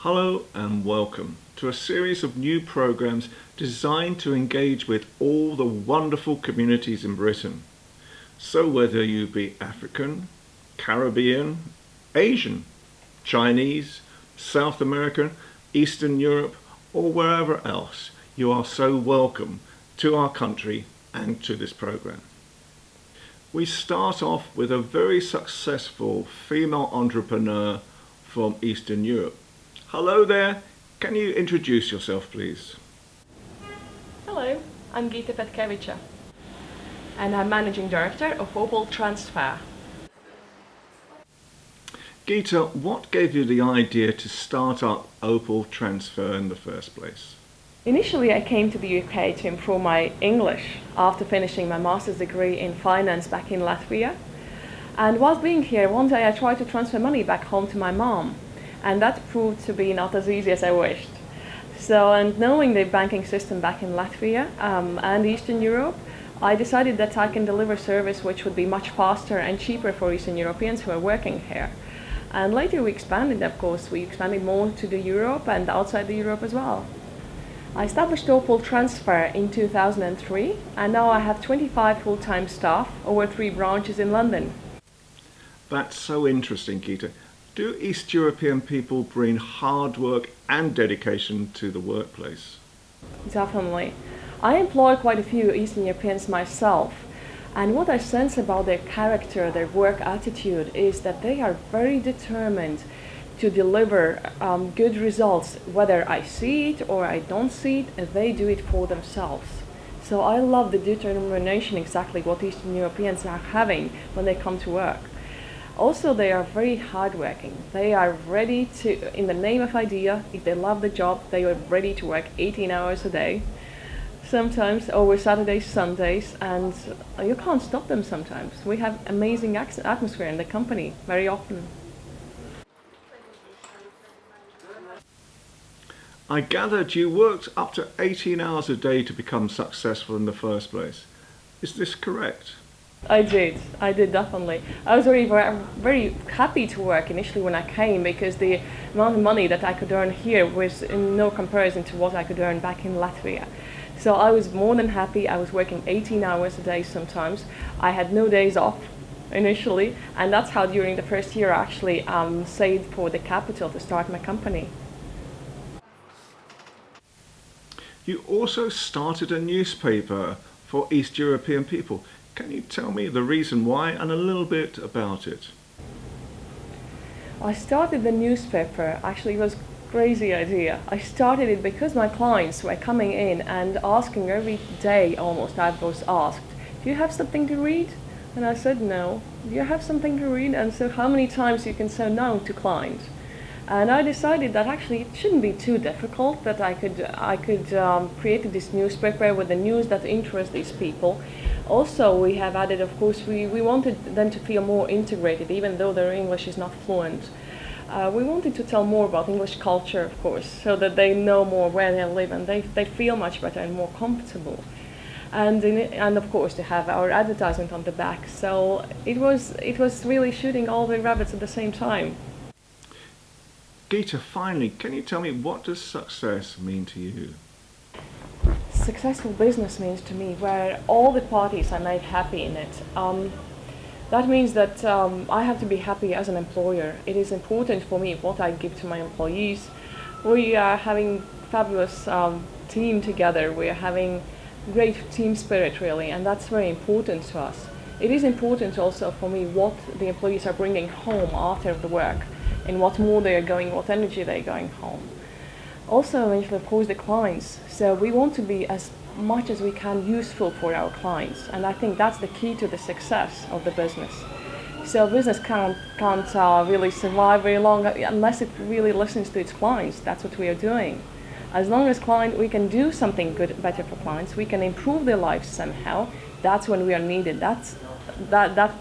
Hello and welcome to a series of new programs designed to engage with all the wonderful communities in Britain. So whether you be African, Caribbean, Asian, Chinese, South American, Eastern Europe, or wherever else, you are so welcome to our country and to this program. We start off with a very successful female entrepreneur from Eastern Europe. Hello there, can you introduce yourself please? Hello, I'm Gita Petkevica and I'm Managing Director of Opal Transfer. Gita, what gave you the idea to start up Opal Transfer in the first place? Initially I came to the UK to improve my English after finishing my master's degree in finance back in Latvia. And whilst being here, one day I tried to transfer money back home to my mom. And that proved to be not as easy as I wished. So, and knowing the banking system back in Latvia and Eastern Europe, I decided that I can deliver service which would be much faster and cheaper for Eastern Europeans who are working here. And later we expanded, of course, we expanded more to the Europe and outside the Europe as well. I established Opal Transfer in 2003 and now I have 25 full-time staff over 3 branches in London. That's so interesting, Gita. Do East European people bring hard work and dedication to the workplace? Definitely. I employ quite a few Eastern Europeans myself, and what I sense about their character, their work attitude, is that they are very determined to deliver good results. Whether I see it or I don't see it, they do it for themselves. So I love the determination, exactly what Eastern Europeans are having when they come to work. Also, they are very hardworking. They are ready to, in the name of idea, if they love the job, they are ready to work 18 hours a day, sometimes over Saturdays, Sundays, and you can't stop them sometimes. We have amazing atmosphere in the company very often. I gathered you worked up to 18 hours a day to become successful in the first place. Is this correct? I did definitely. I was very happy to work initially when I came because the amount of money that I could earn here was in no comparison to what I could earn back in Latvia. So I was more than happy. I was working 18 hours a day sometimes. I had no days off initially, and that's how during the first year I actually saved for the capital to start my company. You also started a newspaper for East European people. Can you tell me the reason why and a little bit about it? I started the newspaper, actually it was a crazy idea. I started it because my clients were coming in and asking every day almost. I was asked, do you have something to read? And I said no. Do you have something to read? And so how many times you can say no to clients? And I decided that actually it shouldn't be too difficult, that I could create this newspaper with the news that interests these people. Also, we have added, of course, we wanted them to feel more integrated, even though their English is not fluent. We wanted to tell more about English culture, of course, so that they know more where they live and they feel much better and more comfortable. And of course to have our advertisement on the back. So it was really shooting all the rabbits at the same time. Geeta, finally, can you tell me, what does success mean to you? Successful business means to me where all the parties are made happy in it. That means that I have to be happy as an employer. It is important for me what I give to my employees. We are having fabulous team together. We are having great team spirit, really, and that's very important to us. It is important also for me what the employees are bringing home after the work, and what more they are going, what energy they're going home. Also, eventually, of course, the clients. So we want to be as much as we can useful for our clients, and I think that's the key to the success of the business. So business can't really survive very long unless it really listens to its clients. That's what we are doing. As long as we can do something good, better for clients, we can improve their lives somehow. That's when we are needed. That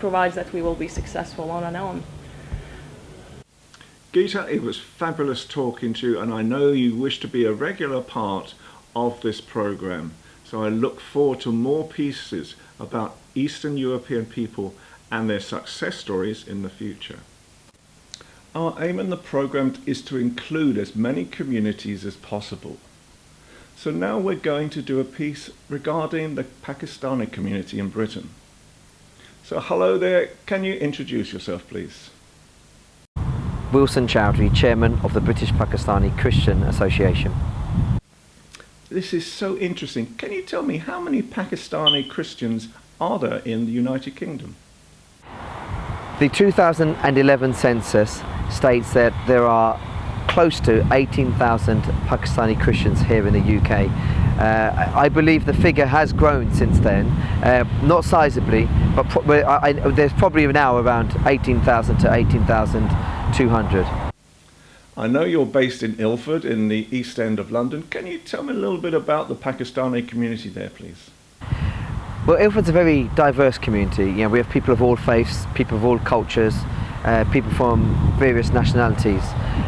provides that we will be successful on and on. Geeta, it was fabulous talking to you, and I know you wish to be a regular part of this program. So I look forward to more pieces about Eastern European people and their success stories in the future. Our aim in the program is to include as many communities as possible. So now we're going to do a piece regarding the Pakistani community in Britain. So hello there, can you introduce yourself, please? Wilson Chowdhury, Chairman of the British Pakistani Christian Association. This is so interesting. Can you tell me how many Pakistani Christians are there in the United Kingdom? The 2011 census states that there are close to 18,000 Pakistani Christians here in the UK. I believe the figure has grown since then, not sizably, but there's probably now around 18,000 to 18,200. I know you're based in Ilford in the East End of London. Can you tell me a little bit about the Pakistani community there, please? Well, Ilford's a very diverse community. You know, we have people of all faiths, people of all cultures, people from various nationalities.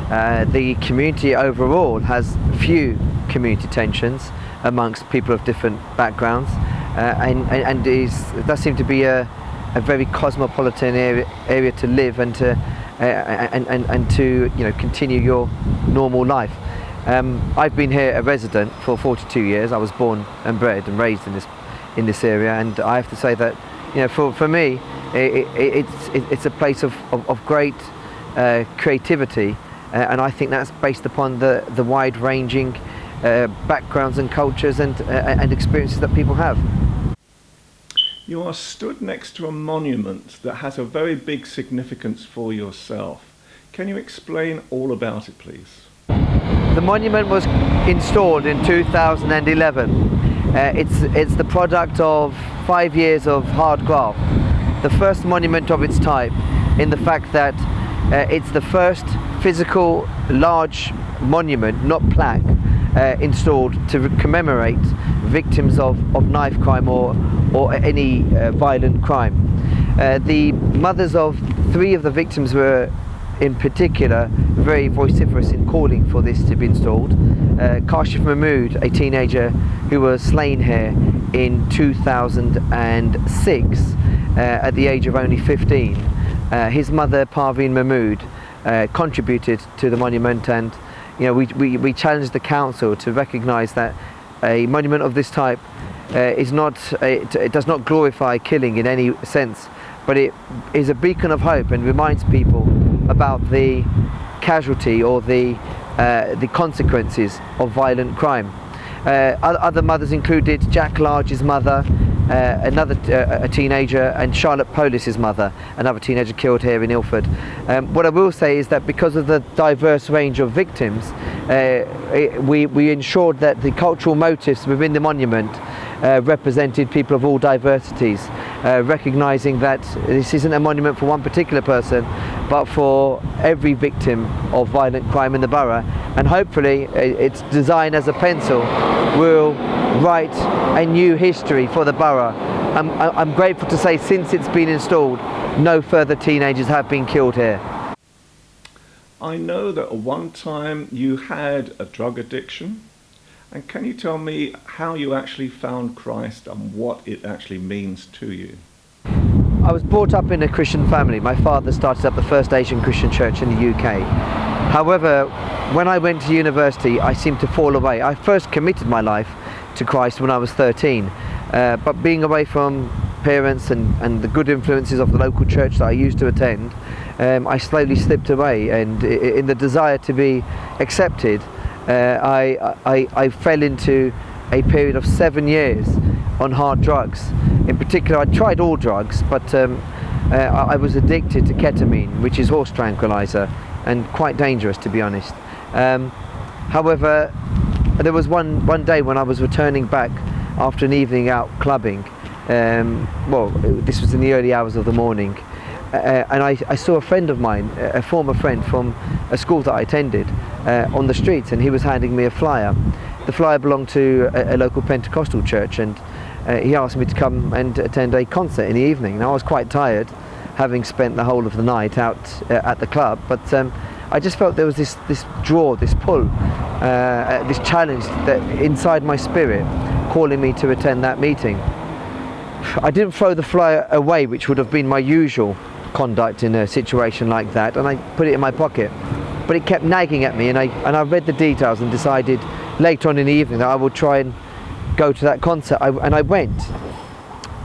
The community overall has few community tensions amongst people of different backgrounds, and does seem to be a very cosmopolitan area to live and to continue your normal life. I've been here a resident for 42 years. I was born and bred and raised in this area, and I have to say that, you know, for me it's a place of great creativity, and I think that's based upon the wide-ranging backgrounds and cultures and experiences that people have. You are stood next to a monument that has a very big significance for yourself. Can you explain all about it, please? The monument was installed in 2011. It's the product of 5 years of hard graft. The first monument of its type, in the fact that it's the first physical large monument, not plaque, installed to commemorate victims of knife crime or any violent crime. The mothers of 3 of the victims were in particular very vociferous in calling for this to be installed. Kashif Mahmood, a teenager who was slain here in 2006 at the age of only 15. His mother Parveen Mahmood contributed to the monument, and you know, we challenged the council to recognise that a monument of this type it does not glorify killing in any sense, but it is a beacon of hope and reminds people about the casualty or the consequences of violent crime. Other mothers included Jack Large's mother, a teenager, and Charlotte Polis's mother, another teenager killed here in Ilford. What I will say is that because of the diverse range of victims, we ensured that the cultural motifs within the monument represented people of all diversities, recognising that this isn't a monument for one particular person, but for every victim of violent crime in the borough. And hopefully its design as a pencil will write a new history for the borough. I'm grateful to say, since it's been installed, no further teenagers have been killed here. I know that at one time you had a drug addiction. And can you tell me how you actually found Christ and what it actually means to you? I was brought up in a Christian family. My father started up the first Asian Christian church in the UK. However, when I went to university, I seemed to fall away. I first committed my life to Christ when I was 13, but being away from parents and the good influences of the local church that I used to attend, I slowly slipped away, and in the desire to be accepted, I fell into a period of 7 years on hard drugs. In particular, I tried all drugs, but I was addicted to ketamine, which is horse tranquilizer, and quite dangerous, to be honest. However, there was one day when I was returning back after an evening out clubbing. Well, this was in the early hours of the morning, and I saw a friend of mine, a former friend from a school that I attended, on the streets, and he was handing me a flyer. The flyer belonged to a local Pentecostal church, and he asked me to come and attend a concert in the evening. Now, I was quite tired, having spent the whole of the night out at the club, but I just felt there was this draw, this pull, this challenge that inside my spirit, calling me to attend that meeting. I didn't throw the flyer away, which would have been my usual conduct in a situation like that, and I put it in my pocket. But it kept nagging at me, and I read the details and decided later on in the evening that I would try and go to that concert, and I went.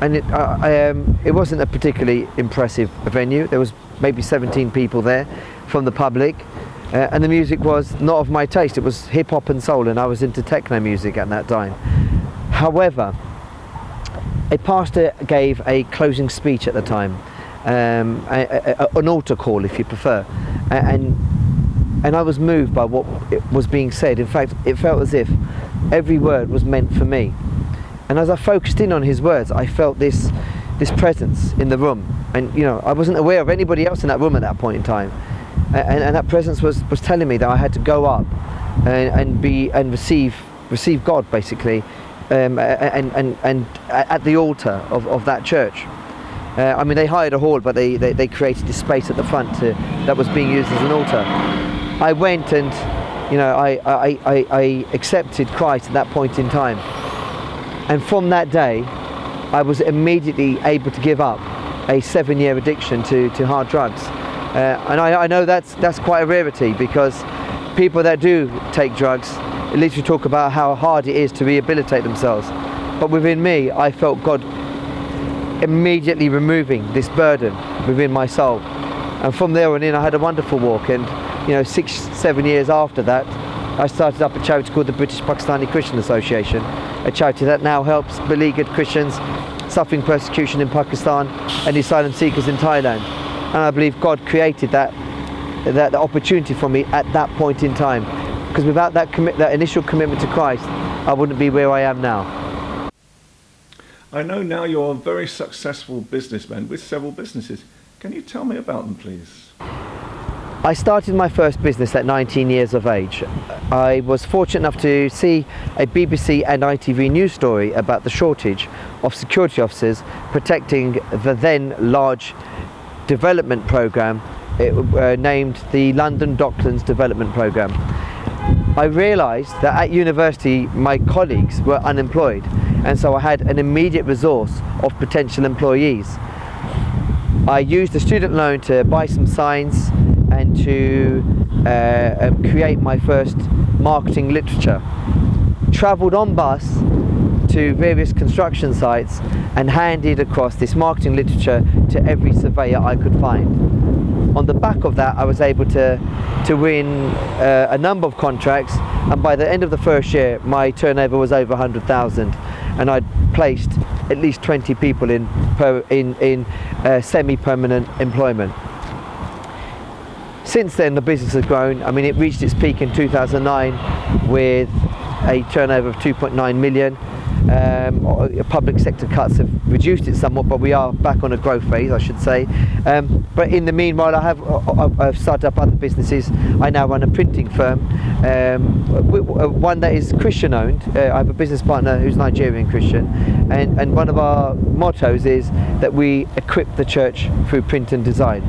And it wasn't a particularly impressive venue. There was maybe 17 people there from the public, and the music was not of my taste. It was hip hop and soul, and I was into techno music at that time. However, a pastor gave a closing speech at the time, an altar call if you prefer, and I was moved by what was being said. In fact, it felt as if every word was meant for me. And as I focused in on his words, I felt this presence in the room. And I wasn't aware of anybody else in that room at that point in time. And that presence was telling me that I had to go up and receive God, basically, and at the altar of that church. I mean, they hired a hall, but they created this space at the front that was being used as an altar. I went and I accepted Christ at that point in time. And from that day, I was immediately able to give up a 7-year addiction to hard drugs. And I know that's quite a rarity, because people that do take drugs literally talk about how hard it is to rehabilitate themselves. But within me, I felt God immediately removing this burden within my soul. And from there on in, I had a wonderful walk. And 6-7 years after that, I started up a charity called the British Pakistani Christian Association, a charity that now helps beleaguered Christians suffering persecution in Pakistan and asylum seekers in Thailand. And I believe God created that opportunity for me at that point in time, because without that initial commitment to Christ, I wouldn't be where I am now. I know now you're a very successful businessman with several businesses. Can you tell me about them, please? I started my first business at 19 years of age. I was fortunate enough to see a BBC and ITV news story about the shortage of security officers protecting the then large development programme named the London Docklands Development Programme. I realised that at university my colleagues were unemployed, and so I had an immediate resource of potential employees. I used a student loan to buy some signs and to create my first marketing literature. Travelled on bus to various construction sites and handed across this marketing literature to every surveyor I could find. On the back of that, I was able to win a number of contracts, and by the end of the first year my turnover was over 100,000, and I'd placed at least 20 people in semi-permanent employment. Since then the business has grown. I mean, it reached its peak in 2009 with a turnover of 2.9 million. Public sector cuts have reduced it somewhat, but we are back on a growth phase, I should say. But in the meanwhile, I've started up other businesses. I now run a printing firm, one that is Christian owned. I have a business partner who's Nigerian Christian, and one of our mottos is that we equip the church through print and design.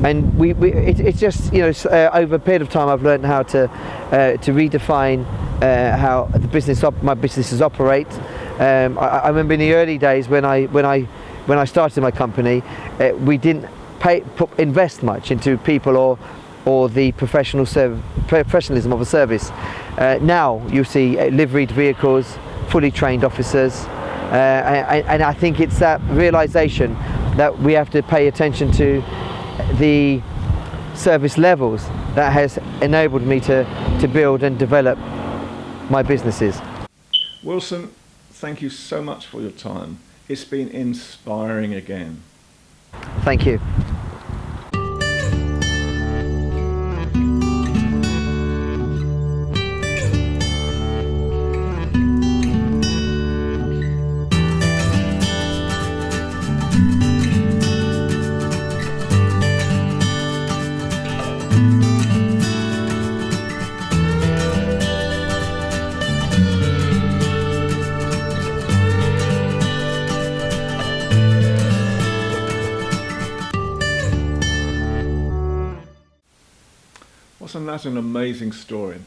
and it's just, you know, over a period of time I've learned how to redefine how my businesses operate. I remember in the early days when I started my company, we didn't invest much into people or the professionalism of a service. Now you see liveried vehicles, fully trained officers, and I think it's that realization that we have to pay attention to the service levels that has enabled me to build and develop my businesses. Wilson, thank you so much for your time. It's been inspiring again. Thank you. Wasn't that an amazing story?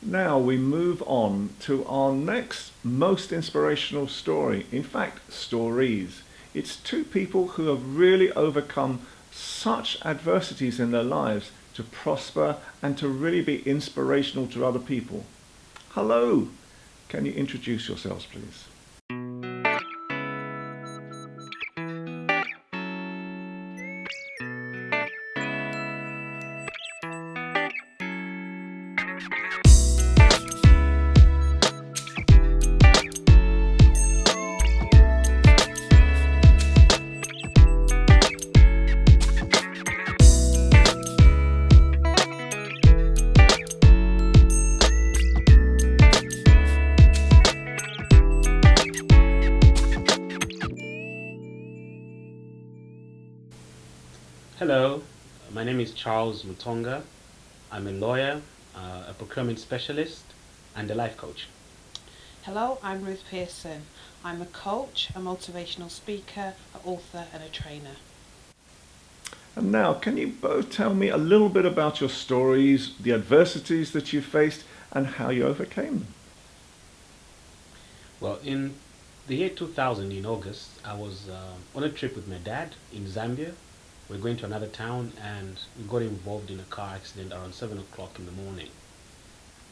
Now we move on to our next most inspirational story. In fact, stories. It's two people who have really overcome such adversities in their lives to prosper and to really be inspirational to other people. Hello, can you introduce yourselves, please? Hello, my name is Charles Mutonga. I'm a lawyer, a procurement specialist, and a life coach. Hello, I'm Ruth Pearson. I'm a coach, a motivational speaker, an author and a trainer. And now, can you both tell me a little bit about your stories, the adversities that you faced, and how you overcame them? Well, in the year 2000, in August, I was on a trip with my dad in Zambia. We're going to another town and we got involved in a car accident around 7 o'clock in the morning.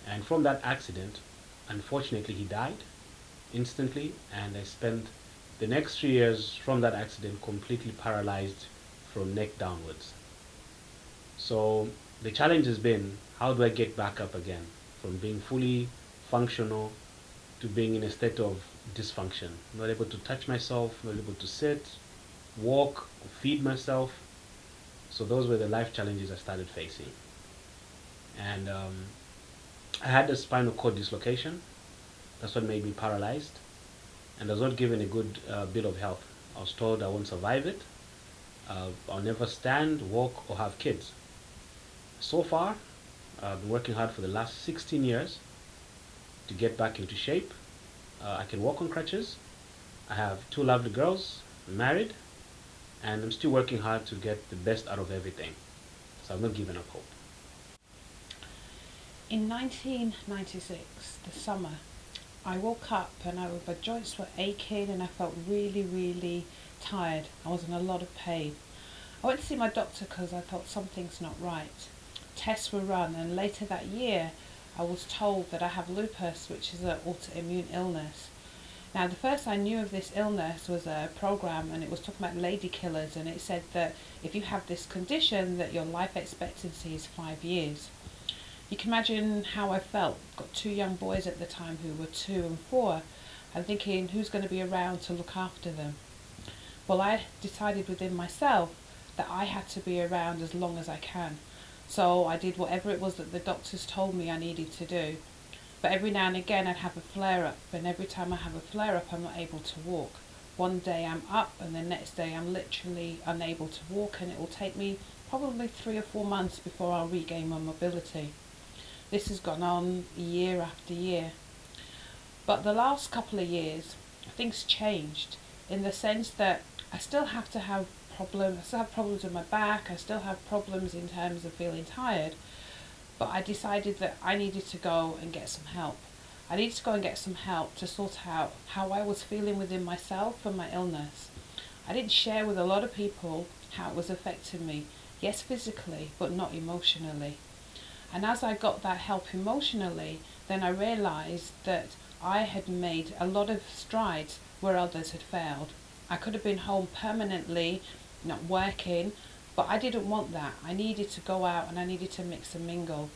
And from that accident, unfortunately, he died instantly, and I spent the next 3 years from that accident completely paralyzed from neck downwards. So the challenge has been, how do I get back up again from being fully functional to being in a state of dysfunction, not able to touch myself, not able to sit, walk, or feed myself. So those were the life challenges I started facing. And I had a spinal cord dislocation. That's what made me paralyzed. And I was not given a good bill of health. I was told I won't survive it. I'll never stand, walk, or have kids. So far, I've been working hard for the last 16 years to get back into shape. I can walk on crutches. I have 2 lovely girls, I'm married, and I'm still working hard to get the best out of everything. So I've not given up hope. In 1996, the summer, I woke up and my joints were aching and I felt really, really tired. I was in a lot of pain. I went to see my doctor because I thought something's not right. Tests were run, and later that year I was told that I have lupus, which is an autoimmune illness. Now, the first I knew of this illness was a program, and it was talking about lady killers, and it said that if you have this condition, that your life expectancy is 5 years. You can imagine how I felt. Got 2 young boys at the time who were 2 and 4, and thinking, who's going to be around to look after them? Well, I decided within myself that I had to be around as long as I can. So I did whatever it was that the doctors told me I needed to do. But every now and again I'd have a flare-up, and every time I have a flare-up I'm not able to walk. One day I'm up and the next day I'm literally unable to walk, and it will take me probably 3 or 4 months before I'll regain my mobility. This has gone on year after year. But the last couple of years, things changed in the sense that I still have to have problems. I still have problems with my back. I still have problems in terms of feeling tired. But I decided that I needed to go and get some help. I needed to go and get some help to sort out how I was feeling within myself and my illness. I didn't share with a lot of people how it was affecting me. Yes, physically, but not emotionally. And as I got that help emotionally, then I realised that I had made a lot of strides where others had failed. I could have been home permanently, not working, but I didn't want that. I needed to go out and I needed to mix and mingle.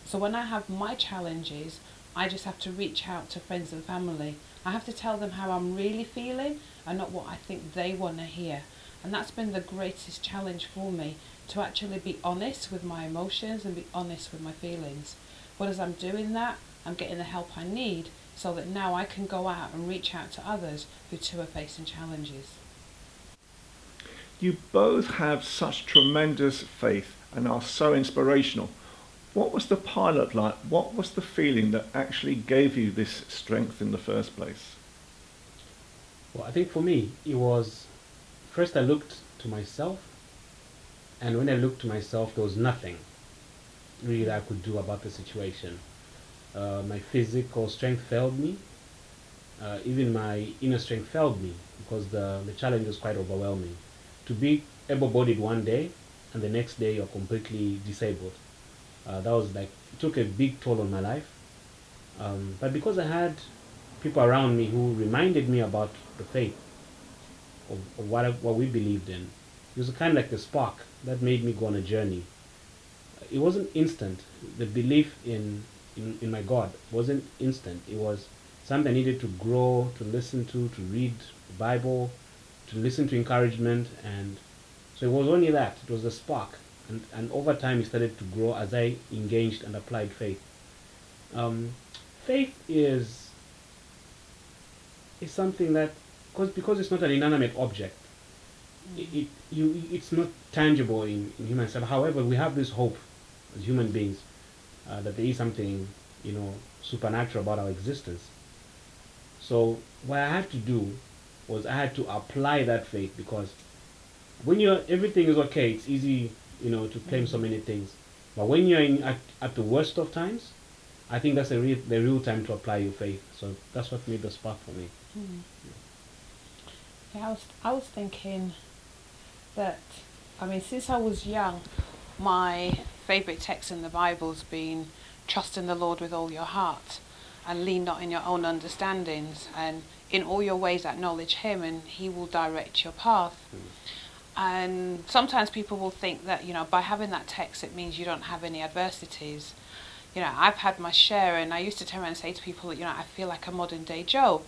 So when I have my challenges, I just have to reach out to friends and family. I have to tell them how I'm really feeling and not what I think they want to hear. And that's been the greatest challenge for me, to actually be honest with my emotions and be honest with my feelings. But as I'm doing that, I'm getting the help I need so that now I can go out and reach out to others who too are facing challenges. You both have such tremendous faith and are so inspirational. What was the pilot like? What was the feeling that actually gave you this strength in the first place? Well, I think for me, it was, first I looked to myself, and when I looked to myself, there was nothing really that I could do about the situation. My physical strength failed me. Even my inner strength failed me because the challenge was quite overwhelming. To be able-bodied one day and the next day you're completely disabled. That was like, it took a big toll on my life. But because I had people around me who reminded me about the faith of what we believed in, it was kind of like the spark that made me go on a journey. It wasn't instant. The belief in my God wasn't instant. It was something I needed to grow, to listen to read the Bible, to listen to encouragement, and so it was only that. It was a spark, and over time it started to grow as I engaged and applied faith. Faith is something that, because it's not an inanimate object, it's not tangible in human self. However, we have this hope as human beings that there is something, supernatural about our existence. So what I had to do was I had to apply that faith, because when everything is okay, it's easy, to claim so many things. But when you're at the worst of times, I think that's the real time to apply your faith. So that's what made the spark for me. Mm. Yeah, I was thinking that, since I was young, my favourite text in the Bible's been, trust in the Lord with all your heart and lean not in your own understandings, and in all your ways acknowledge him and he will direct your path. And sometimes people will think that, by having that text it means you don't have any adversities. I've had my share, and I used to turn around and say to people that, I feel like a modern day Job.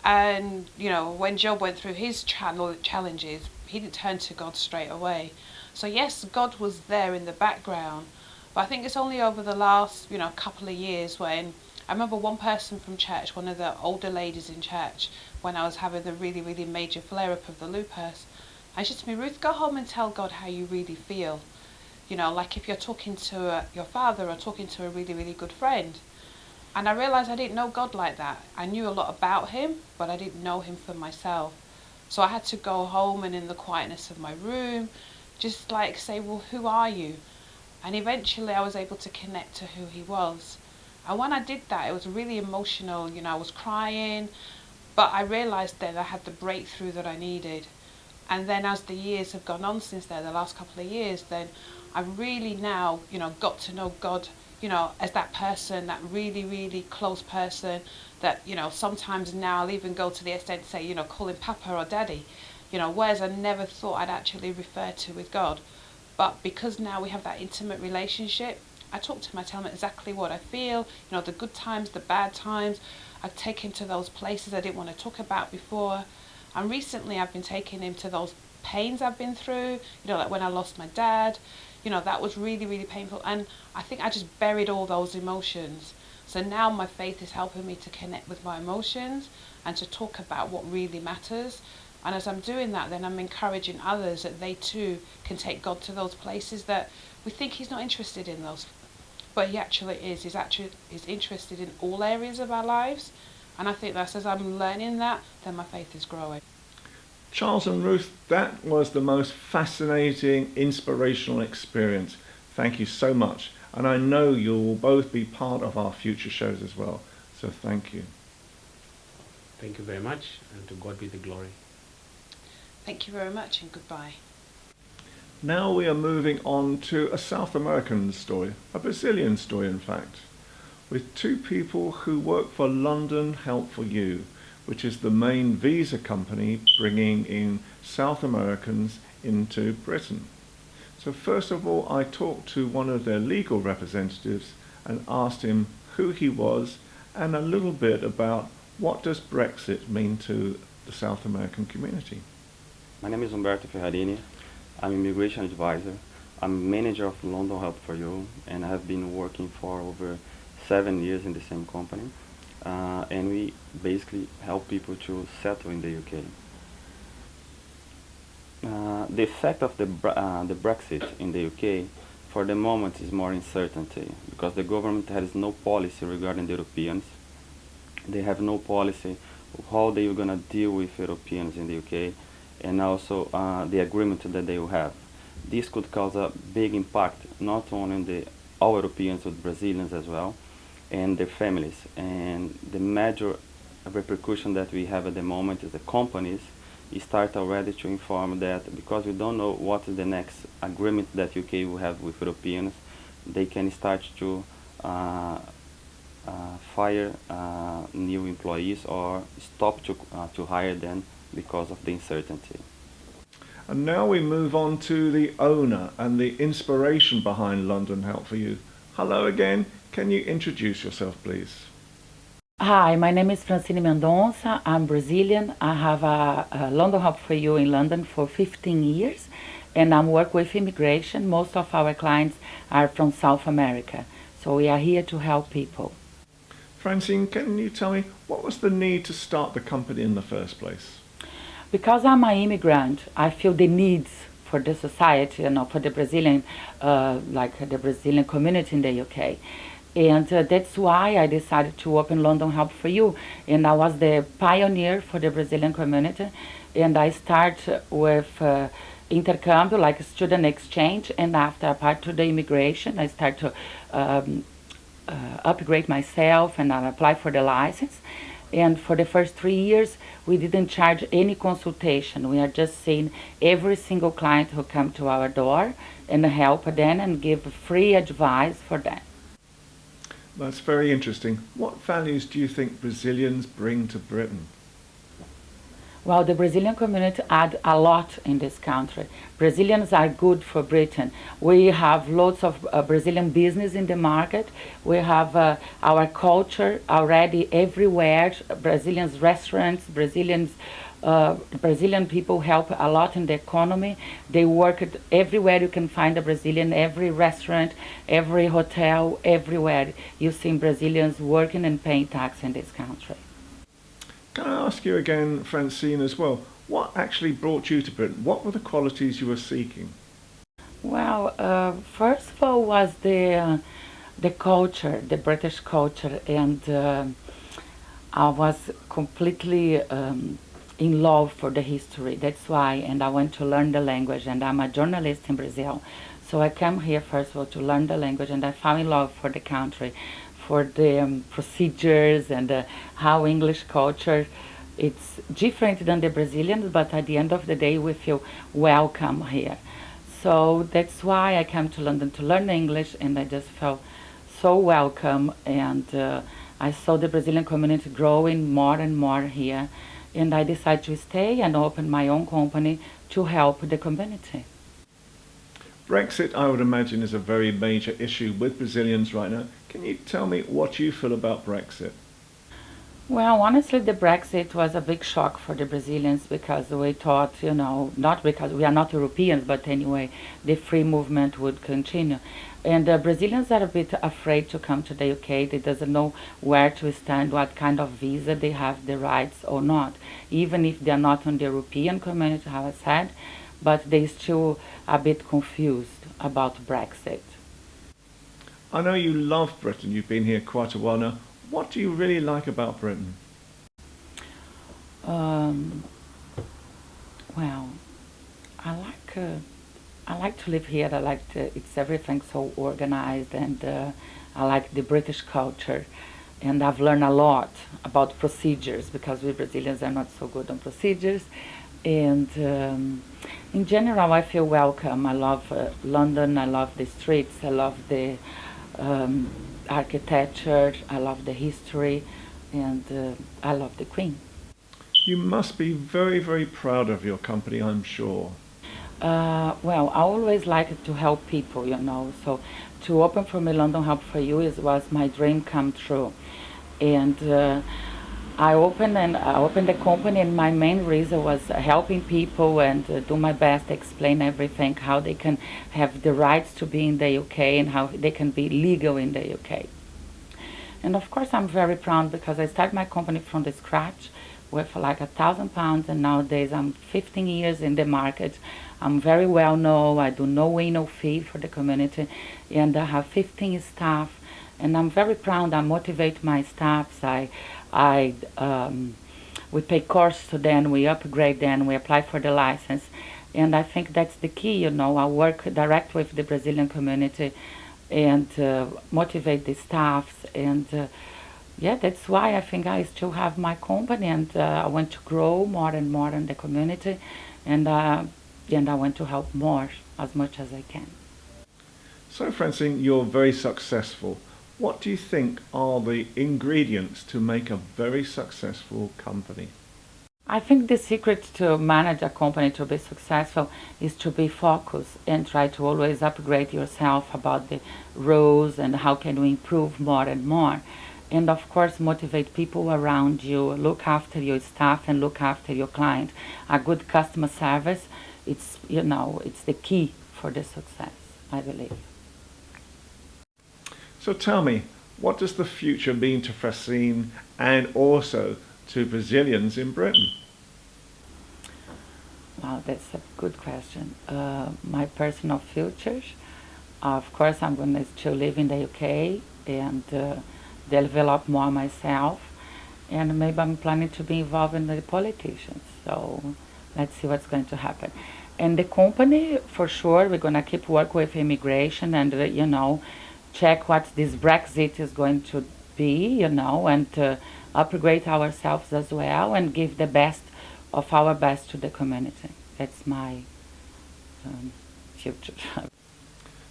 And, when Job went through his challenges, he didn't turn to God straight away. So yes, God was there in the background, but I think it's only over the last, couple of years when I remember one person from church, one of the older ladies in church, when I was having the really, really major flare-up of the lupus, and she said to me, Ruth, go home and tell God how you really feel. Like if you're talking to your father or talking to a really, really good friend. And I realised I didn't know God like that. I knew a lot about him, but I didn't know him for myself. So I had to go home and in the quietness of my room, just like say, well, who are you? And eventually I was able to connect to who he was. And when I did that, it was really emotional. I was crying, but I realised then I had the breakthrough that I needed. And then as the years have gone on since then, the last couple of years, then I've really now, got to know God, as that person, that really, really close person that, sometimes now I'll even go to the extent to say, call him Papa or Daddy, whereas I never thought I'd actually refer to with God. But because now we have that intimate relationship, I talk to him, I tell him exactly what I feel, the good times, the bad times. I take him to those places I didn't want to talk about before. And recently I've been taking him to those pains I've been through, like when I lost my dad, that was really, really painful. And I think I just buried all those emotions. So now my faith is helping me to connect with my emotions and to talk about what really matters. And as I'm doing that, then I'm encouraging others that they too can take God to those places that we think he's not interested in those. But he actually is. He's interested in all areas of our lives. And I think that's, as I'm learning that, then my faith is growing. Charles and Ruth, that was the most fascinating, inspirational experience. Thank you so much. And I know you will both be part of our future shows as well. So thank you. Thank you very much, and to God be the glory. Thank you very much and goodbye. Now we are moving on to a South American story, a Brazilian story in fact, with two people who work for London Help for You, which is the main visa company bringing in South Americans into Britain. So first of all, I talked to one of their legal representatives and asked him who he was and a little bit about what does Brexit mean to the South American community. My name is Umberto Ferrarini. I'm immigration advisor. I'm manager of London Help for You, and I have been working for over 7 years in the same company. And we basically help people to settle in the UK. The effect of the Brexit in the UK for the moment is more uncertainty because the government has no policy regarding the Europeans. They have no policy of how they are going to deal with Europeans in the UK, and also the agreement that they will have. This could cause a big impact not only on all Europeans but Brazilians as well and their families. And the major repercussion that we have at the moment is the companies start already to inform that because we don't know what is the next agreement that UK will have with Europeans, they can start to fire new employees or stop to hire them because of the uncertainty. And now we move on to the owner and the inspiration behind London Help for You. Hello again, can you introduce yourself please? Hi, my name is Francine Mendonça. I'm Brazilian. I have a London Help for You in London for 15 years and I work with immigration. Most of our clients are from South America, so we are here to help people. Francine, can you tell me what was the need to start the company in the first place? Because I'm an immigrant, I feel the needs for the society, for the Brazilian, like the Brazilian community in the UK. And that's why I decided to open London Help for You. And I was the pioneer for the Brazilian community. And I start with intercambio, like student exchange. And after I part to the immigration, I start to upgrade myself and I apply for the license. And for the first 3 years, we didn't charge any consultation. We are just seeing every single client who come to our door and help them and give free advice for them. That's very interesting. What values do you think Brazilians bring to Britain? Well, the Brazilian community add a lot in this country. Brazilians are good for Britain. We have lots of Brazilian business in the market. We have our culture already everywhere. Brazilians restaurants, Brazilian people help a lot in the economy. They work everywhere you can find a Brazilian, every restaurant, every hotel, everywhere. You see Brazilians working and paying tax in this country. Can I ask you again, Francine, as well, what actually brought you to Britain? What were the qualities you were seeking? Well, first of all was the culture, the British culture, and I was completely in love for the history. That's why, and I went to learn the language, and I'm a journalist in Brazil. So I came here first of all to learn the language, and I fell in love for the country, for the procedures and how English culture, it's different than the Brazilians, but at the end of the day we feel welcome here. So that's why I came to London to learn English, and I just felt so welcome, and I saw the Brazilian community growing more and more here, and I decided to stay and open my own company to help the community. Brexit, I would imagine, is a very major issue with Brazilians right now. Can you tell me what you feel about Brexit? Well, honestly, the Brexit was a big shock for the Brazilians because we thought, not because we are not Europeans, but anyway, the free movement would continue. And Brazilians are a bit afraid to come to the UK. They doesn't know where to stand, what kind of visa they have the rights or not. Even if they are not on the European community, how I said, but they still a bit confused about Brexit. I know you love Britain. You've been here quite a while now. What do you really like about Britain? Well, I like to live here. I like it's everything so organized, and I like the British culture. And I've learned a lot about procedures because we Brazilians are not so good on procedures. And in general, I feel welcome. I love London. I love the streets. I love the architecture. I love the history, and I love the Queen. You must be very, very proud of your company, I'm sure. Well, I always liked to help people, you know. So to open for me London Help for You was my dream come true. And I opened the company, and my main reason was helping people and do my best to explain everything, how they can have the rights to be in the UK and how they can be legal in the UK. And of course, I'm very proud because I started my company from the scratch with like £1,000, and nowadays I'm 15 years in the market. I'm very well known. I do no way, no fee for the community, and I have 15 staff. And I'm very proud. I motivate my staffs. We pay course to them. We upgrade them. We apply for the license, and I think that's the key. You know, I work direct with the Brazilian community, and motivate the staffs, and yeah, that's why I think I still have my company, and I want to grow more and more in the community, and I want to help more as much as I can. So, Francine, you're very successful. What do you think are the ingredients to make a very successful company? I think the secret to manage a company to be successful is to be focused and try to always upgrade yourself about the rules and how can we improve more and more. And of course, motivate people around you, look after your staff and look after your client. A good customer service, it's the key for the success, I believe. So tell me, what does the future mean to Francine and also to Brazilians in Britain? Wow, that's a good question. My personal future, of course, I'm going to still live in the UK and develop more myself, and maybe I'm planning to be involved in the politicians. So let's see what's going to happen. And the company, for sure, we're going to keep work with immigration and check what this Brexit is going to be, and upgrade ourselves as well and give the best of our best to the community. That's my future.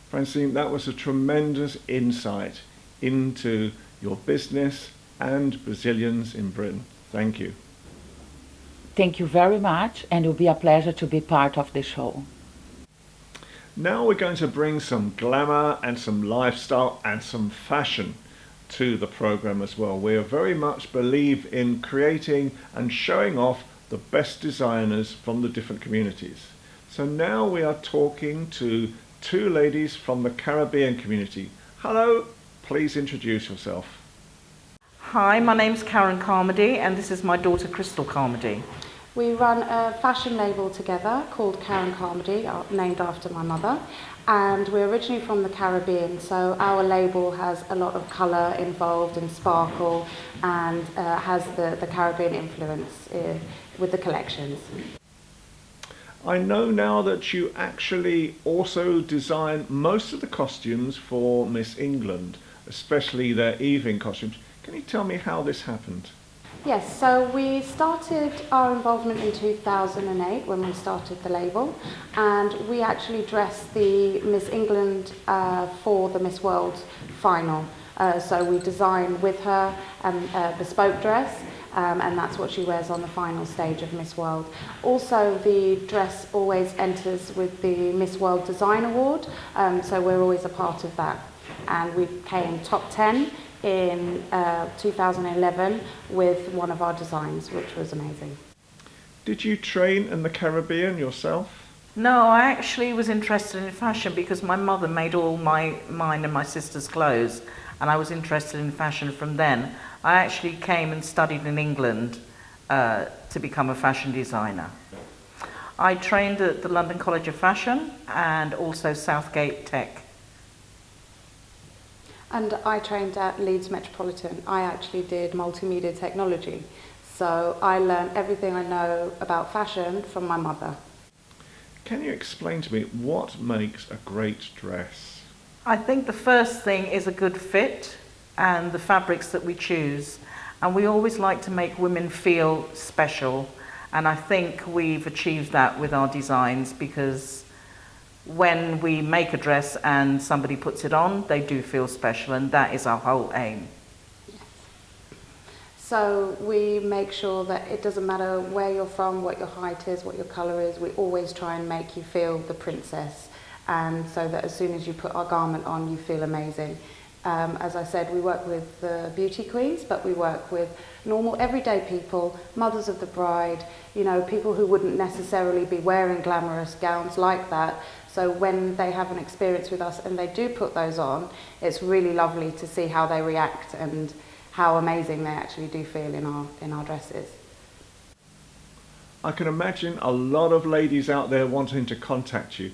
Francine, that was a tremendous insight into your business and Brazilians in Britain. Thank you. Thank you very much, and it will be a pleasure to be part of the show. Now we're going to bring some glamour and some lifestyle and some fashion to the program as well. We very much believe in creating and showing off the best designers from the different communities. So now we are talking to two ladies from the Caribbean community. Hello, please introduce yourself. Hi, my name's Karen Carmody, and this is my daughter Crystal Carmody. We run a fashion label together called Karen Carmody, named after my mother, and we're originally from the Caribbean, so our label has a lot of colour involved and sparkle, and has the Caribbean influence with the collections. I know now that you actually also design most of the costumes for Miss England, especially their evening costumes. Can you tell me how this happened? Yes, so we started our involvement in 2008 when we started the label, and we actually dressed the Miss England for the Miss World final. So we designed with her a bespoke dress, and that's what she wears on the final stage of Miss World. Also, the dress always enters with the Miss World Design Award, so we're always a part of that. And we came top 10 in 2011 with one of our designs, which was amazing. Did you train in the Caribbean yourself? No, I actually was interested in fashion because my mother made all mine and my sister's clothes, and I was interested in fashion from then. I actually came and studied in England to become a fashion designer. I trained at the London College of Fashion and also Southgate Tech. And I trained at Leeds Metropolitan. I actually did multimedia technology. So I learned everything I know about fashion from my mother. Can you explain to me what makes a great dress? I think the first thing is a good fit and the fabrics that we choose. And we always like to make women feel special. And I think we've achieved that with our designs, because when we make a dress and somebody puts it on, they do feel special, and that is our whole aim. So we make sure that it doesn't matter where you're from, what your height is, what your colour is, we always try and make you feel the princess, and so that as soon as you put our garment on, you feel amazing. As I said, we work with the beauty queens, but we work with normal everyday people, mothers of the bride, you know, people who wouldn't necessarily be wearing glamorous gowns like that. So when they have an experience with us and they do put those on, it's really lovely to see how they react and how amazing they actually do feel in our dresses. I can imagine a lot of ladies out there wanting to contact you.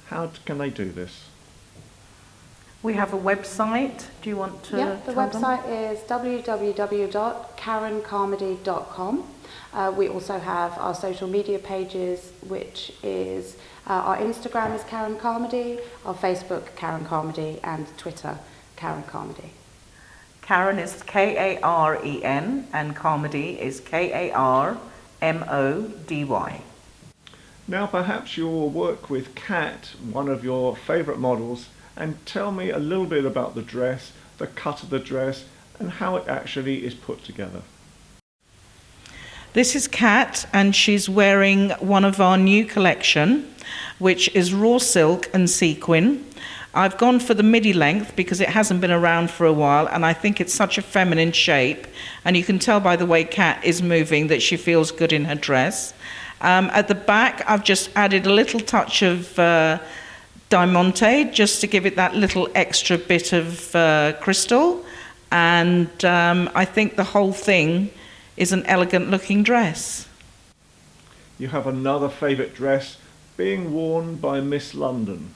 How can they do this? We have a website. Do you want to Yeah, the tell website them? is www.karencarmody.com. We also have our social media pages, which is our Instagram is Karen Carmody, our Facebook Karen Carmody, and Twitter Karen Carmody. Karen is Karen and Carmody is Karmody. Now perhaps you'll work with Kat, one of your favourite models, and tell me a little bit about the dress, the cut of the dress, and how it actually is put together. This is Kat, and she's wearing one of our new collection, which is raw silk and sequin. I've gone for the midi length because it hasn't been around for a while, and I think it's such a feminine shape, and you can tell by the way Kat is moving that she feels good in her dress. At the back, I've just added a little touch of diamante just to give it that little extra bit of crystal, and I think the whole thing is an elegant looking dress. You have another favourite dress being worn by Miss London.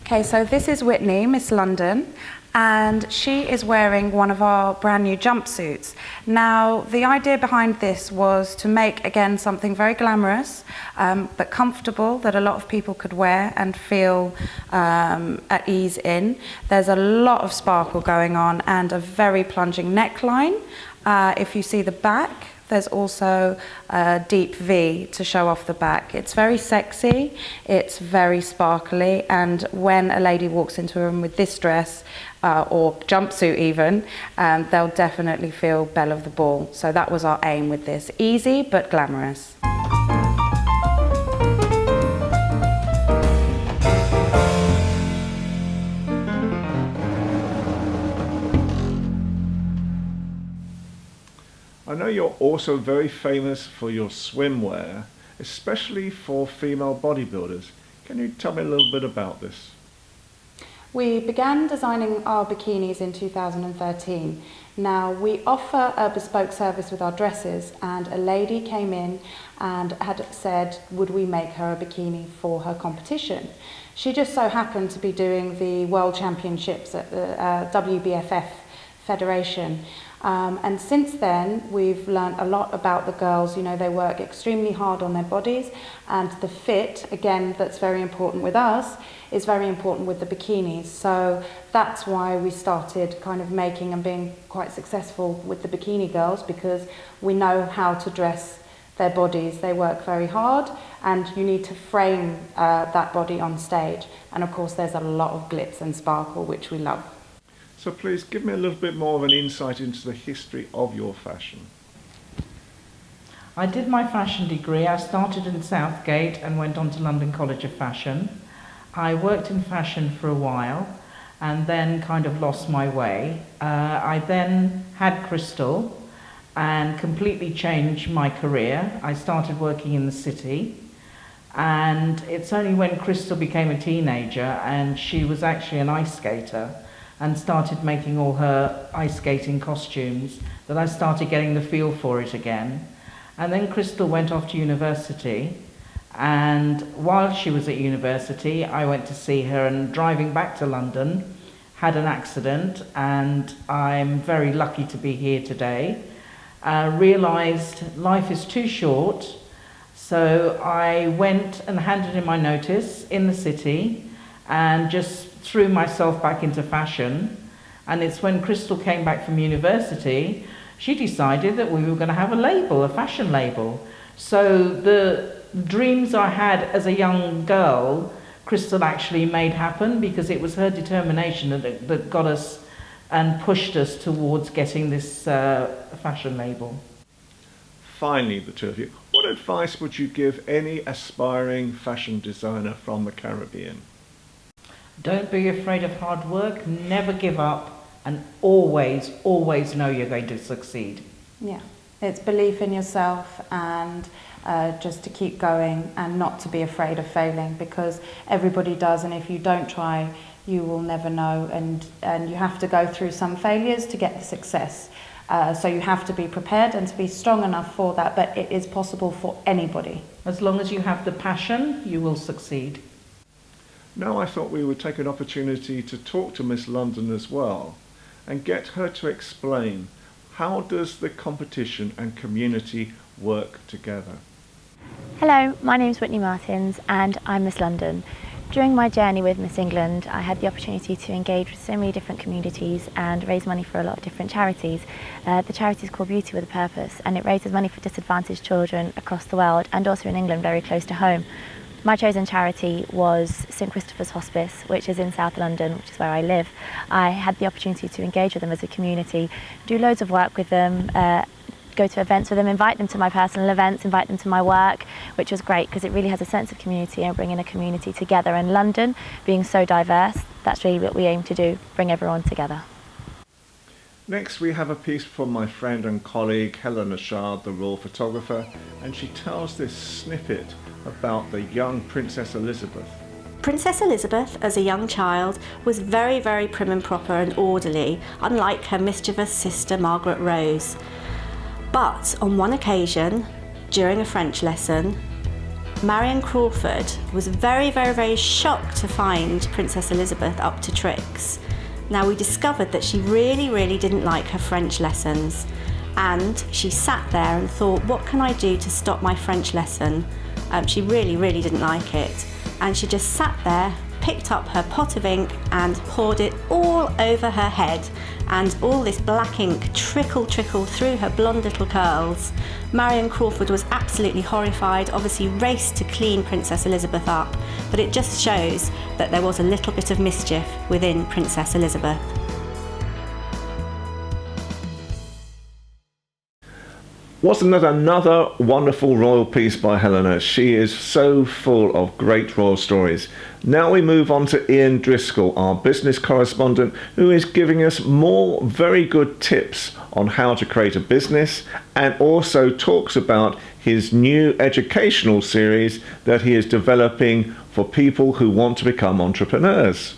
Okay, so this is Whitney, Miss London, and she is wearing one of our brand new jumpsuits. Now, the idea behind this was to make, again, something very glamorous, but comfortable, that a lot of people could wear and feel at ease in. There's a lot of sparkle going on and a very plunging neckline. If you see the back, there's also a deep V to show off the back. It's very sexy, it's very sparkly, and when a lady walks into a room with this dress, or jumpsuit even, they'll definitely feel belle of the ball. So that was our aim with this. Easy but glamorous. I know you're also very famous for your swimwear, especially for female bodybuilders. Can you tell me a little bit about this? We began designing our bikinis in 2013. Now, we offer a bespoke service with our dresses, and a lady came in and had said, would we make her a bikini for her competition? She just so happened to be doing the World Championships at the WBFF Federation. And since then, we've learned a lot about the girls. You know, they work extremely hard on their bodies, and the fit, again, that's very important with us, is very important with the bikinis. So that's why we started kind of making and being quite successful with the bikini girls, because we know how to dress their bodies. They work very hard, and you need to frame that body on stage. And of course, there's a lot of glitz and sparkle, which we love. So please give me a little bit more of an insight into the history of your fashion. I did my fashion degree. I started in Southgate and went on to London College of Fashion. I worked in fashion for a while and then kind of lost my way. I then had Crystal and completely changed my career. I started working in the city, and it's only when Crystal became a teenager and she was actually an ice skater and started making all her ice skating costumes that I started getting the feel for it again. And then Crystal went off to university, and while she was at university, I went to see her, and driving back to London, had an accident, and I'm very lucky to be here today. realised life is too short, so I went and handed in my notice in the city and just threw myself back into fashion. And it's when Crystal came back from university, she decided that we were going to have a label, a fashion label. So the dreams I had as a young girl, Crystal actually made happen, because it was her determination that got us and pushed us towards getting this fashion label. Finally, the two of you, what advice would you give any aspiring fashion designer from the Caribbean? Don't be afraid of hard work, never give up, and always, always know you're going to succeed. Yeah, it's belief in yourself, and just to keep going and not to be afraid of failing, because everybody does, and if you don't try, you will never know, and you have to go through some failures to get the success. So you have to be prepared and to be strong enough for that, but it is possible for anybody. As long as you have the passion, you will succeed. Now I thought we would take an opportunity to talk to Miss London as well and get her to explain, how does the competition and community work together? Hello, my name is Whitney Martins and I'm Miss London. During my journey with Miss England, I had the opportunity to engage with so many different communities and raise money for a lot of different charities. The charity is called Beauty with a Purpose, and it raises money for disadvantaged children across the world and also in England, very close to home. My chosen charity was St Christopher's Hospice, which is in South London, which is where I live. I had the opportunity to engage with them as a community, do loads of work with them, go to events with them, invite them to my personal events, invite them to my work, which was great because it really has a sense of community and bringing a community together. And London, being so diverse, that's really what we aim to do, bring everyone together. Next we have a piece from my friend and colleague Helena Shard, the royal photographer, and she tells this snippet about the young Princess Elizabeth. Princess Elizabeth, as a young child, was very, very prim and proper and orderly, unlike her mischievous sister Margaret Rose. But on one occasion, during a French lesson, Marion Crawford was very, very, very shocked to find Princess Elizabeth up to tricks. Now, we discovered that she really, really didn't like her French lessons, and she sat there and thought, what can I do to stop my French lesson? She really, really didn't like it, and she just sat there, picked up her pot of ink and poured it all over her head, and all this black ink trickled through her blonde little curls. Marion Crawford was absolutely horrified, obviously raced to clean Princess Elizabeth up, but it just shows that there was a little bit of mischief within Princess Elizabeth. Wasn't that another wonderful royal piece by Helena? She is so full of great royal stories. Now we move on to Ian Driscoll, our business correspondent, who is giving us more very good tips on how to create a business, and also talks about his new educational series that he is developing for people who want to become entrepreneurs.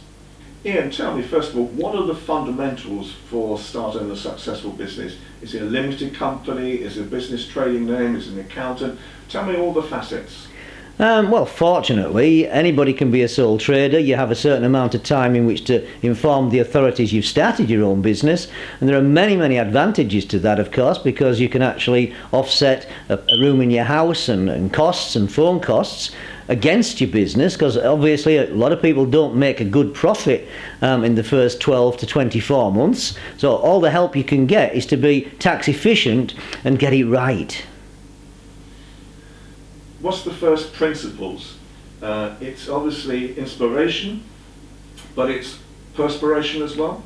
Ian, tell me first of all, what are the fundamentals for starting a successful business? Is it a limited company? Is it a business trading name? Is it an accountant? Tell me all the facets. Well, fortunately, anybody can be a sole trader. You have a certain amount of time in which to inform the authorities you've started your own business, and there are many, many advantages to that, of course, because you can actually offset a room in your house and costs and phone costs against your business, because obviously a lot of people don't make a good profit in the first 12 to 24 months. So all the help you can get is to be tax efficient and get it right. What's the first principles? It's obviously inspiration, but it's perspiration as well.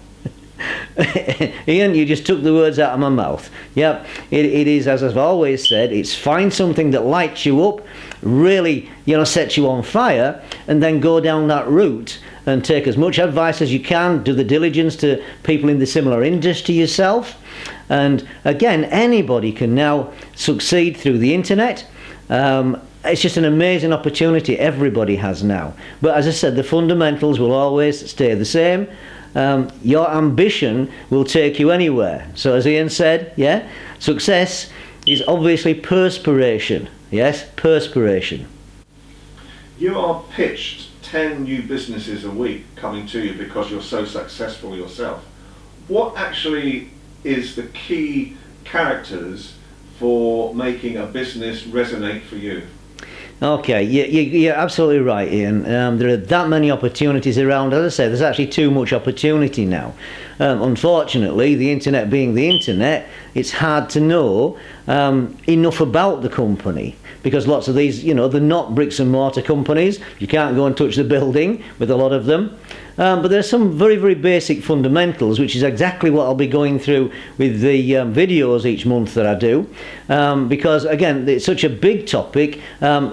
Ian, you just took the words out of my mouth. Yep, it is, as I've always said, it's find something that lights you up, really, sets you on fire, and then go down that route and take as much advice as you can, do the diligence to people in the similar industry yourself. And again, anybody can now succeed through the internet. It's just an amazing opportunity everybody has now. But as I said, the fundamentals will always stay the same. Your ambition will take you anywhere. So as Ian said, success is obviously perspiration. Yes, perspiration. You are pitched 10 new businesses a week coming to you because you're so successful yourself. What actually is the key characters for making a business resonate for you? Okay, you're absolutely right, Ian. There are that many opportunities around. As I say, there's actually too much opportunity now. Unfortunately, the internet being the internet, it's hard to know enough about the company, because lots of these, they're not bricks and mortar companies. You can't go and touch the building with a lot of them. But there's some very, very basic fundamentals, which is exactly what I'll be going through with the videos each month that I do. Because, again, it's such a big topic,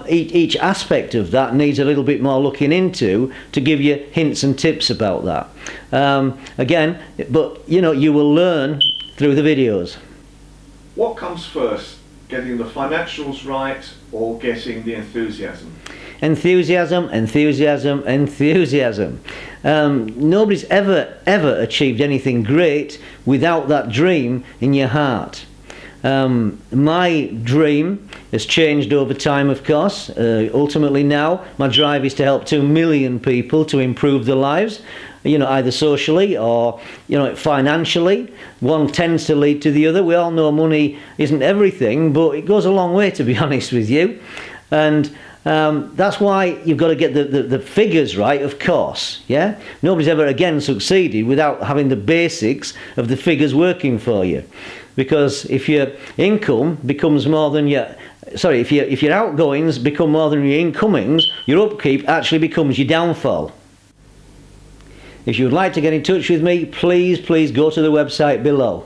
each aspect of that needs a little bit more looking into to give you hints and tips about that. But, you will learn through the videos. What comes first, getting the financials right or getting the enthusiasm? Enthusiasm, enthusiasm, enthusiasm. Nobody's ever achieved anything great without that dream in your heart. My dream has changed over time, of course. Ultimately now, my drive is to help 2 million people to improve their lives, either socially or, financially. One tends to lead to the other. We all know money isn't everything, but it goes a long way, to be honest with you. And that's why you've got to get the figures right, of course. Yeah, nobody's ever again succeeded without having the basics of the figures working for you. Because if your income becomes more than if your outgoings become more than your incomings, your upkeep actually becomes your downfall. If you would like to get in touch with me, please go to the website below.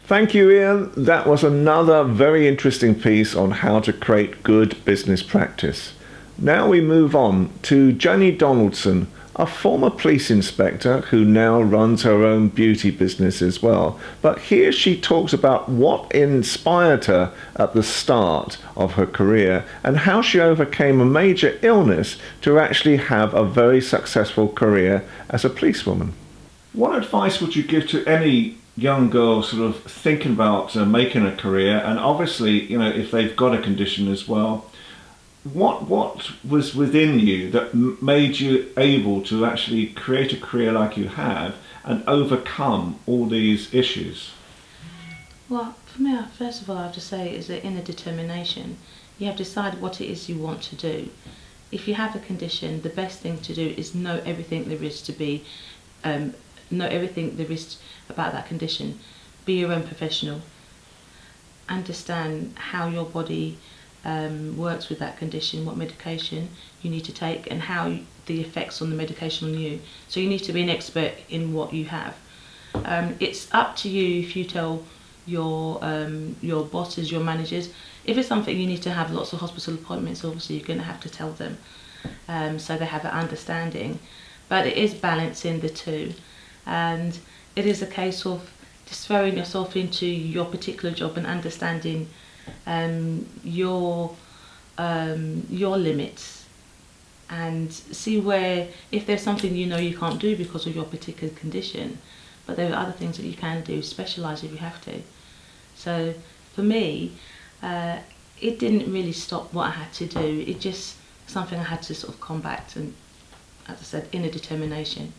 Thank you, Ian. That was another very interesting piece on how to create good business practice. Now we move on to Jenny Donaldson, a former police inspector who now runs her own beauty business as well. But here she talks about what inspired her at the start of her career and how she overcame a major illness to actually have a very successful career as a policewoman. What advice would you give to any young girl sort of thinking about making a career, and obviously, if they've got a condition as well, what was within you that made you able to actually create a career like you have and overcome all these issues? Well, for me, first of all, I have to say is the inner determination. You have decided what it is you want to do. If you have a condition, the best thing to do is know everything there is to be, know everything there is about that condition. Be your own professional. Understand how your body works with that condition, what medication you need to take, and how the effects on the medication on you. So you need to be an expert in what you have. It's up to you if you tell your bosses, your managers. If it's something you need to have lots of hospital appointments, obviously you're going to have to tell them, so they have an understanding. But it is balancing the two, and it is a case of just throwing yourself into your particular job and understanding your limits, and see where, if there's something you can't do because of your particular condition, but there are other things that you can do, specialise if you have to. So for me, it didn't really stop what I had to do. It just something I had to sort of combat, and as I said, inner determination.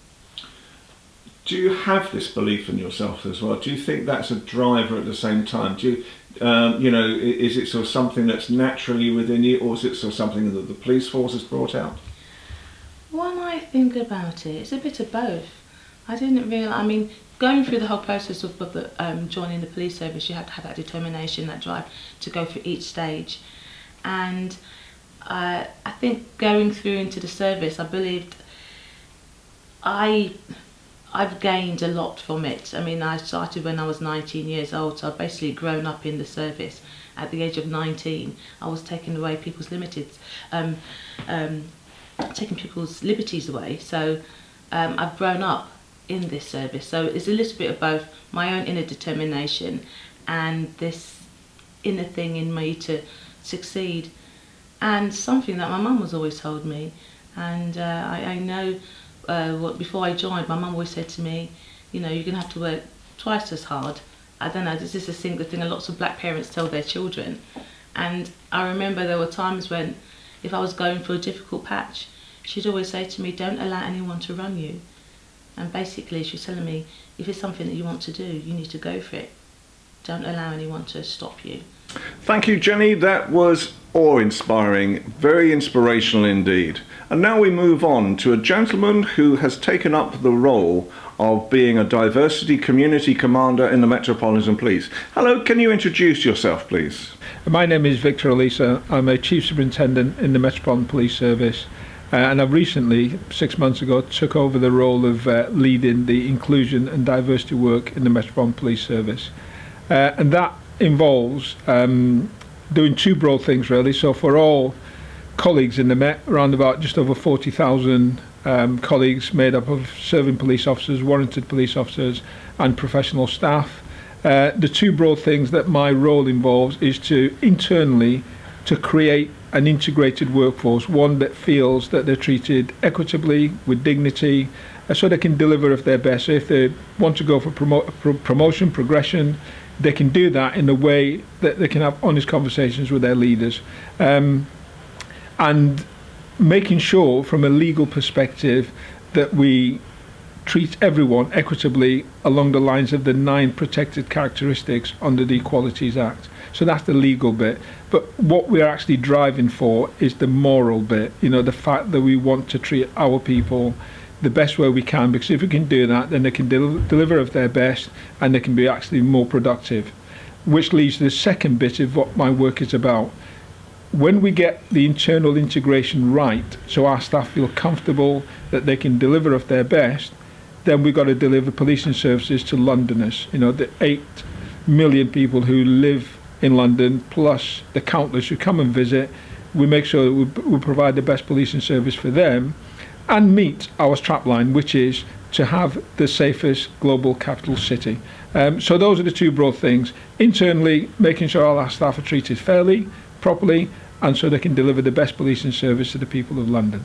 Do you have this belief in yourself as well? Do you think that's a driver at the same time? Do you, is it sort of something that's naturally within you, or is it sort of something that the police force has brought out? When I think about it, it's a bit of both. I didn't realise, going through the whole process of joining the police service, you have to have that determination, that drive to go through each stage. And I think going through into the service, I believed I've gained a lot from it. I started when I was 19 years old, so I've basically grown up in the service. At the age of 19, I was taking away people's taking people's liberties away. So I've grown up in this service. So it's a little bit of both my own inner determination and this inner thing in me to succeed, and something that my mum has always told me. And I know. Before I joined, my mum always said to me, you're going to have to work twice as hard. I don't know, this is a thing lots of black parents tell their children. And I remember there were times when, if I was going through a difficult patch, she'd always say to me, don't allow anyone to run you. And basically she's telling me, if it's something that you want to do, you need to go for it. Don't allow anyone to stop you. Thank you, Jenny. That was awe-inspiring, very inspirational indeed. And now we move on to a gentleman who has taken up the role of being a diversity community commander in the Metropolitan Police. Hello, can you introduce yourself, please? My name is Victor Elisa. I'm a Chief Superintendent in the Metropolitan Police Service. And I've recently, 6 months ago, took over the role of leading the inclusion and diversity work in the Metropolitan Police Service. And that involves doing two broad things, really. So for all colleagues in the Met, around about just over 40,000 colleagues made up of serving police officers, warranted police officers and professional staff. The two broad things that my role involves is to internally to create an integrated workforce, one that feels that they're treated equitably, with dignity, so they can deliver of their best. So if they want to go for promotion, progression, they can do that in a way that they can have honest conversations with their leaders. And making sure from a legal perspective that we treat everyone equitably along the lines of the 9 protected characteristics under the Equalities Act. So that's the legal bit. But what we're actually driving for is the moral bit, the fact that we want to treat our people the best way we can, because if we can do that, then they can deliver of their best and they can be actually more productive. Which leads to the second bit of what my work is about. When we get the internal integration right, so our staff feel comfortable that they can deliver of their best, then we've got to deliver policing services to Londoners. The 8 million people who live in London, plus the countless who come and visit. We make sure that we provide the best policing service for them and meet our strapline, which is to have the safest global capital city. So those are the two broad things. Internally, making sure all our staff are treated fairly, properly, and so they can deliver the best policing service to the people of London.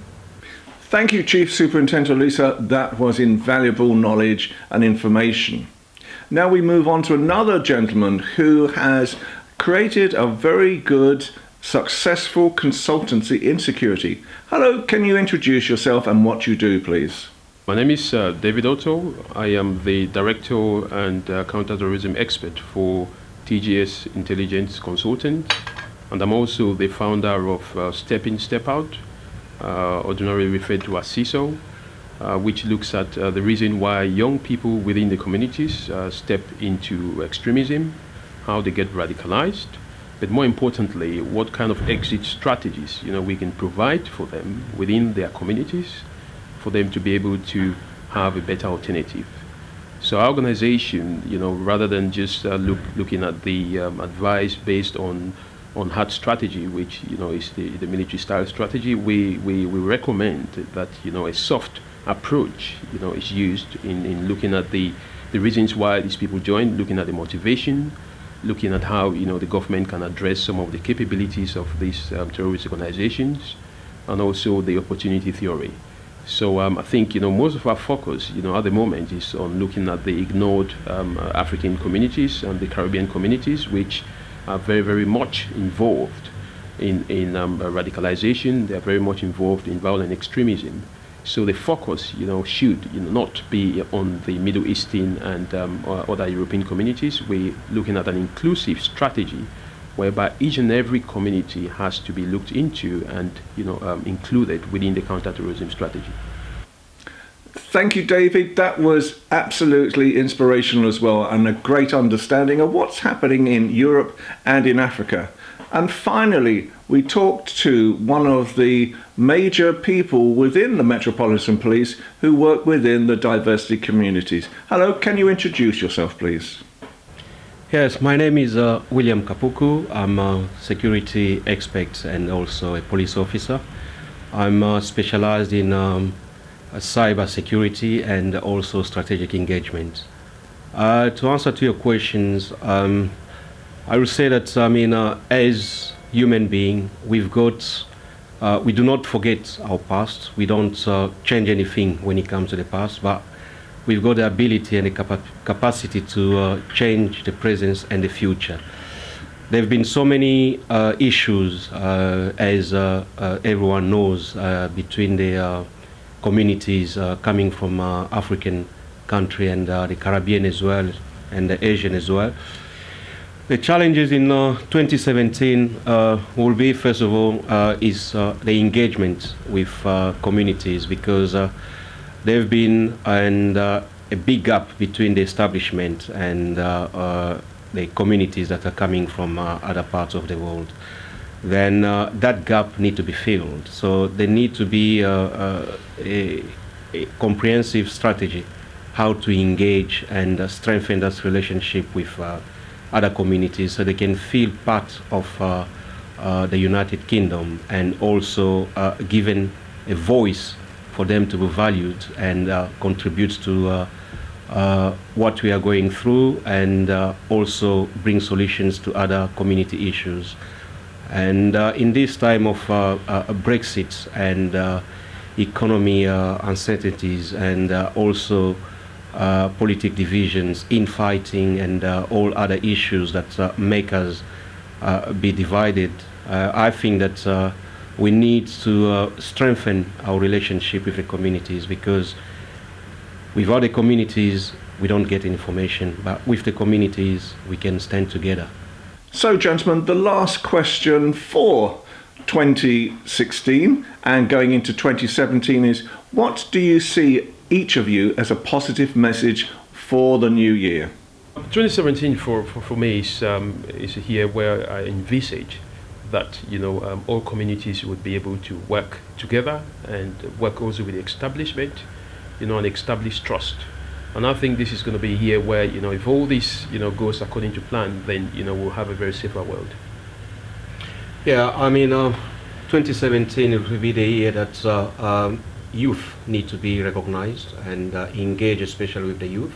Thank you, Chief Superintendent Lisa. That was invaluable knowledge and information. Now we move on to another gentleman who has created a very good, successful consultancy in security. Hello, can you introduce yourself and what you do, please? My name is David Otto. I am the Director and Counterterrorism Expert for TGS Intelligence Consultant, and I'm also the founder of Step In, Step Out, ordinarily referred to as CISO, which looks at the reason why young people within the communities step into extremism, how they get radicalized, but more importantly, what kind of exit strategies we can provide for them within their communities for them to be able to have a better alternative. So our organization, rather than just looking at the advice based on hard strategy, which is the military style strategy, we recommend that a soft approach is used in looking at the reasons why these people join, looking at the motivation, looking at how the government can address some of the capabilities of these terrorist organizations, and also the opportunity theory. So I think most of our focus at the moment is on looking at the ignored African communities and the Caribbean communities, which are very, very much involved in radicalization. They are very much involved in violent extremism. So the focus should not be on the Middle Eastern and other European communities. We're looking at an inclusive strategy whereby each and every community has to be looked into and included within the counterterrorism strategy. Thank you, David. That was absolutely inspirational as well, and a great understanding of what's happening in Europe and in Africa. And finally, we talked to one of the major people within the Metropolitan Police who work within the diversity communities. Hello, can you introduce yourself, please? Yes, my name is William Kapuku. I'm a security expert and also a police officer. I'm specialized in cyber security and also strategic engagement. To answer to your questions, I will say that as human beings, we do not forget our past. We don't change anything when it comes to the past, but we've got the ability and the capacity to change the present and the future. There have been so many issues, as everyone knows, between the communities coming from African country and the Caribbean as well, and the Asian as well. The challenges in 2017 will be, first of all, is the engagement with communities, because there have been a big gap between the establishment and the communities that are coming from other parts of the world. Then that gap needs to be filled. So there needs to be a comprehensive strategy how to engage and strengthen that relationship with other communities, so they can feel part of the United Kingdom, and also given a voice for them to be valued and contribute to what we are going through, and also bring solutions to other community issues. And in this time of Brexit and economy uncertainties, and also politic divisions, infighting, and all other issues that make us be divided, I think that we need to strengthen our relationship with the communities, because without the communities we don't get information, but with the communities we can stand together. So, gentlemen, the last question for 2016 and going into 2017 is, what do you see, each of you, as a positive message for the new year? 2017 for me is a year where I envisage that all communities would be able to work together and work also with the establishment, and establish trust. And I think this is going to be a year where if all this goes according to plan, then we'll have a very safer world. Yeah, I mean, 2017 will be the year that youth need to be recognized and engage, especially with the youth,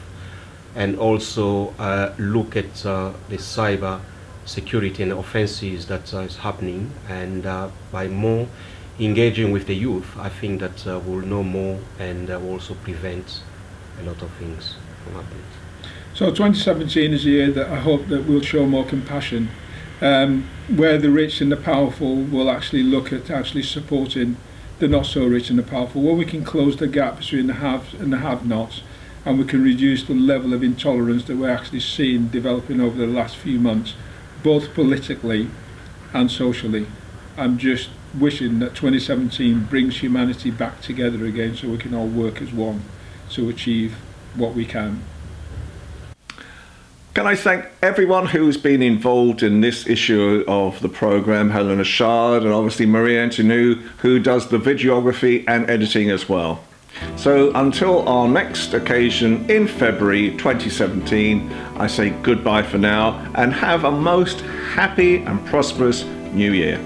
and also look at the cyber security and offenses that is happening, and by more engaging with the youth, I think that we'll know more and also prevent a lot of things from happening. So 2017 is a year that I hope that we'll show more compassion, where the rich and the powerful will actually look at actually supporting the not so rich and the powerful, where we can close the gap between the haves and the have-nots, and we can reduce the level of intolerance that we're actually seeing developing over the last few months, both politically and socially. I'm just wishing that 2017 brings humanity back together again, so we can all work as one to achieve what we can. Can I thank everyone who's been involved in this issue of the programme, Helena Shard, and obviously Marie Antonou, who does the videography and editing as well. So until our next occasion in February 2017, I say goodbye for now, and have a most happy and prosperous new year.